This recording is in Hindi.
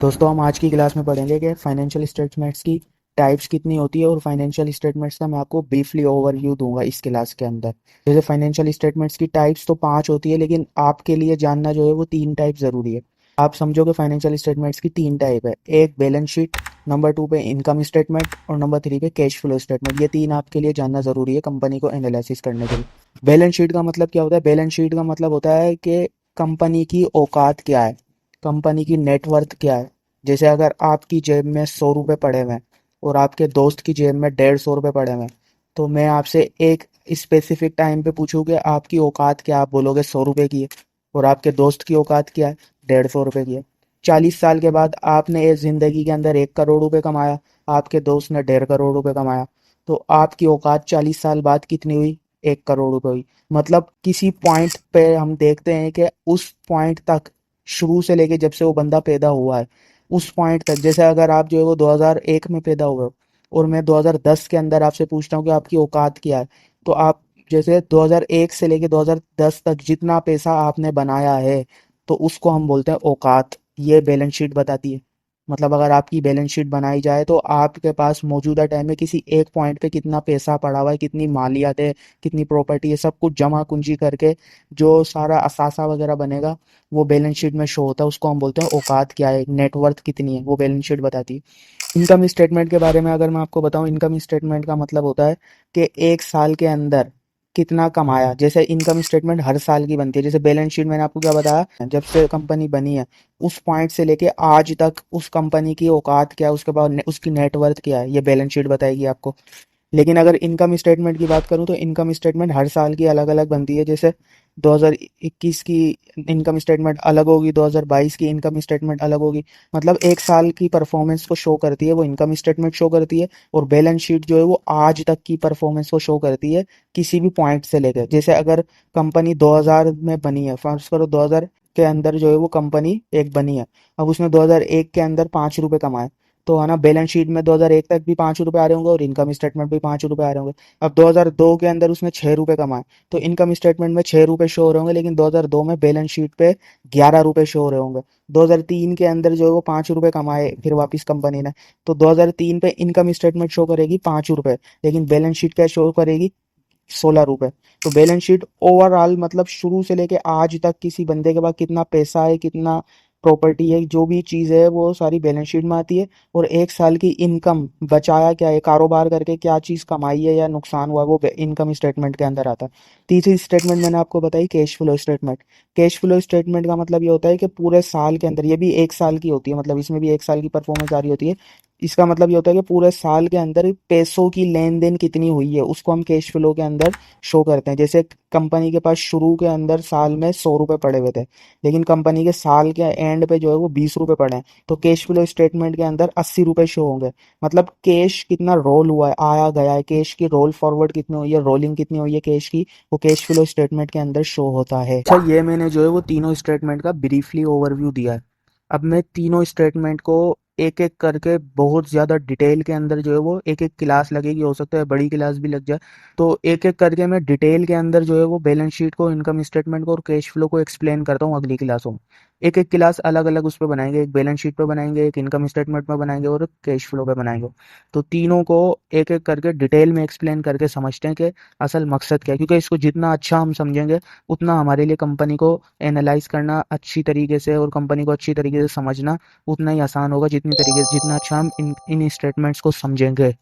दोस्तों हम आज की क्लास में पढ़ेंगे कि फाइनेंशियल स्टेटमेंट्स की टाइप्स कितनी होती है और फाइनेंशियल स्टेटमेंट्स का मैं आपको ब्रीफली ओवरव्यू दूंगा इस क्लास के अंदर। जैसे फाइनेंशियल स्टेटमेंट्स की टाइप्स तो 5 होती है, लेकिन आपके लिए जानना जो है वो 3 टाइप ज़रूरी है। आप समझो कि फाइनेंशियल स्टेटमेंट्स की 3 टाइप है। एक बैलेंस शीट, नंबर 2 पे इनकम स्टेटमेंट और नंबर 3 पे कैश फ्लो स्टेटमेंट। ये 3 आपके लिए जानना ज़रूरी है कंपनी को एनालिसिस करने के लिए। बैलेंस शीट का मतलब क्या होता है? बैलेंस शीट का मतलब होता है कि कंपनी की औकात क्या है, कंपनी की नेटवर्थ क्या है। जैसे अगर आपकी जेब में 100 रुपये पड़े हुए हैं और आपके दोस्त की जेब में 150 रुपये पड़े हुए हैं, तो मैं आपसे एक स्पेसिफिक टाइम पे पूछूं कि आपकी औकात क्या, आप बोलोगे 100 रुपये की है। और आपके दोस्त की औकात क्या है? 150 रुपये की है। 40 साल के बाद आपने इस जिंदगी के अंदर 1 करोड़ रुपए कमाया, आपके दोस्त ने 1.5 करोड़ रुपए कमाया, तो आपकी औकात 40 साल बाद कितनी हुई? 1 करोड़ रुपए हुई। मतलब किसी पॉइंट पे हम देखते हैं कि उस पॉइंट तक, शुरू से लेके जब से वो बंदा पैदा हुआ है उस पॉइंट तक, जैसे अगर आप जो है वो 2001 में पैदा हुए हो और मैं 2010 के अंदर आपसे पूछता हूँ कि आपकी औकात क्या है, तो आप जैसे 2001 से लेके 2010 तक जितना पैसा आपने बनाया है, तो उसको हम बोलते हैं औकात। ये बैलेंस शीट बताती है। मतलब अगर आपकी बैलेंस शीट बनाई जाए तो आपके पास मौजूदा टाइम में किसी एक पॉइंट पे कितना पैसा पड़ा हुआ है, कितनी मालियात है, कितनी प्रॉपर्टी है, सब कुछ जमा कुंजी करके जो सारा असासा वगैरह बनेगा वो बैलेंस शीट में शो होता है। उसको हम बोलते हैं औकात क्या है, नेटवर्थ कितनी है, वो बैलेंस शीट बताती है। इनकम स्टेटमेंट के बारे में अगर मैं आपको बताऊं, इनकम स्टेटमेंट का मतलब होता है कि एक साल के अंदर कितना कमाया। जैसे इनकम स्टेटमेंट हर साल की बनती है, जैसे बैलेंस शीट मैंने आपको क्या बताया, जब से कंपनी बनी है उस पॉइंट से लेके आज तक उस कंपनी की औकात क्या है, उसके बाद उसकी नेटवर्थ क्या है, ये बैलेंस शीट बताएगी आपको। लेकिन अगर इनकम स्टेटमेंट की बात करूं तो इनकम स्टेटमेंट हर साल की अलग अलग बनती है। जैसे 2021 की इनकम स्टेटमेंट अलग होगी, 2022 की इनकम स्टेटमेंट अलग होगी। मतलब एक साल की परफॉर्मेंस को शो करती है वो इनकम स्टेटमेंट शो करती है, और बैलेंस शीट जो है वो आज तक की परफॉर्मेंस को शो करती है, किसी भी पॉइंट से लेकर। जैसे अगर कंपनी 2000 में बनी है, फर्ज करो 2000 के अंदर जो है वो कंपनी एक बनी है, अब उसने 2001 के अंदर 5 रुपए कमाए, तो है ना, बैलेंस शीट में 2001 तक भी 5 रुपए आ रहे होंगे और इनकम स्टेटमेंट भी 5 रुपए आ रहे होंगे। अब 2002 के अंदर उसने 6 रुपए कमाए, तो इनकम स्टेटमेंट में 6 रुपए शो हो रहे होंगे, लेकिन 2002 में बैलेंस शीट पे 11 रुपए शो हो रहे होंगे। 2003 के अंदर जो है वो 5 रुपए कमाए फिर वापस कंपनी ने, तो 2003 पे इनकम स्टेटमेंट शो करेगी 5 रुपए, लेकिन बैलेंस शीट क्या शो करेगी? 16 रुपए। तो बैलेंस शीट ओवरऑल मतलब शुरू से लेके आज तक किसी बंदे के पास कितना पैसा है, कितना प्रॉपर्टी है, जो भी चीज़ है वो सारी बैलेंस शीट में आती है। और एक साल की इनकम, बचाया क्या है, कारोबार करके क्या चीज़ कमाई है या नुकसान हुआ, वो इनकम स्टेटमेंट के अंदर आता है। तीसरी स्टेटमेंट मैंने आपको बताई, cash flow statement. Cash flow statement का मतलब ये होता है कि पूरे साल के अंदर, ये भी एक साल की होती है, मतलब इसमें भी एक साल की परफॉर्मेंस आ रही होती है। इसका मतलब ये होता है कि पूरे साल के अंदर पैसों की लेन देन कितनी हुई है, उसको हम कैश फ्लो के अंदर शो करते हैं। जैसे कंपनी के पास शुरू के अंदर साल में 100 रुपए पड़े हुए थे, लेकिन कंपनी के साल के एंड पे जो है वो 20 रुपए पड़े हैं, तो कैश फ्लो स्टेटमेंट के अंदर 80 रुपए शो होंगे। मतलब कैश कितना रोल हुआ है, आया गया है, कैश की रोल फॉरवर्ड कितनी हुई है, रोलिंग कितनी हुई है कैश की, वो कैश फ्लो स्टेटमेंट के अंदर शो होता है। अच्छा, ये मैंने जो है वो तीनों स्टेटमेंट का ब्रीफली ओवरव्यू दिया है। अब मैं तीनों स्टेटमेंट को एक एक करके बहुत ज़्यादा डिटेल के अंदर जो है वो एक एक क्लास लगेगी, हो सकता है बड़ी क्लास भी लग जाए, तो एक एक करके मैं डिटेल के अंदर जो है वो बैलेंस शीट को, इनकम स्टेटमेंट को और कैश फ्लो को एक्सप्लेन करता हूँ अगली क्लासों में। एक एक क्लास अलग अलग उस पर बनाएंगे, एक बैलेंस शीट पे बनाएंगे, एक इनकम स्टेटमेंट पे बनाएंगे और एक कैश फ्लो पे बनाएंगे। तो तीनों को एक एक करके डिटेल में एक्सप्लेन करके समझते हैं कि असल मकसद क्या है, क्योंकि इसको जितना अच्छा हम समझेंगे उतना हमारे लिए कंपनी को एनालाइज करना अच्छी तरीके से और कंपनी को अच्छी तरीके से समझना उतना ही आसान होगा, जितनी तरीके जितना अच्छा हम इन इन स्टेटमेंट्स को समझेंगे।